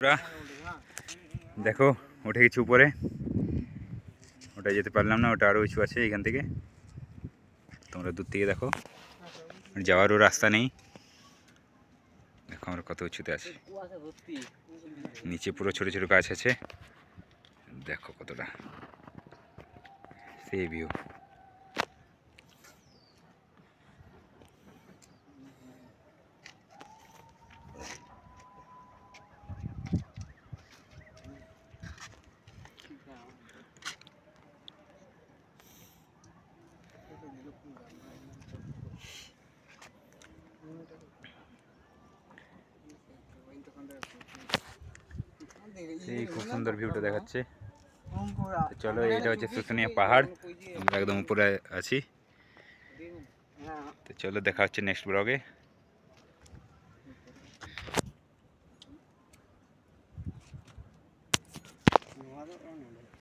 বন্ধুরা দেখো উঠে গেছি উপরে, ওটা যেতে পারলাম না, ওটা আরও উঁচু আছে এখান থেকে। তোমরা দূর থেকে দেখো, যাওয়ারও রাস্তা নেই। দেখো আমরা কত উঁচুতে আছি, নিচে পুরো ছোট ছোট গাছ আছে। দেখো কতটা সেই ভিউ। এই খুব সুন্দর ভিউটা দেখাচ্ছে। চলো, এটা হচ্ছে শুশুনিয়া পাহাড়, আমরা একদম উপরে আছি। তো চলো, দেখা হচ্ছে নেক্সট ব্লগে।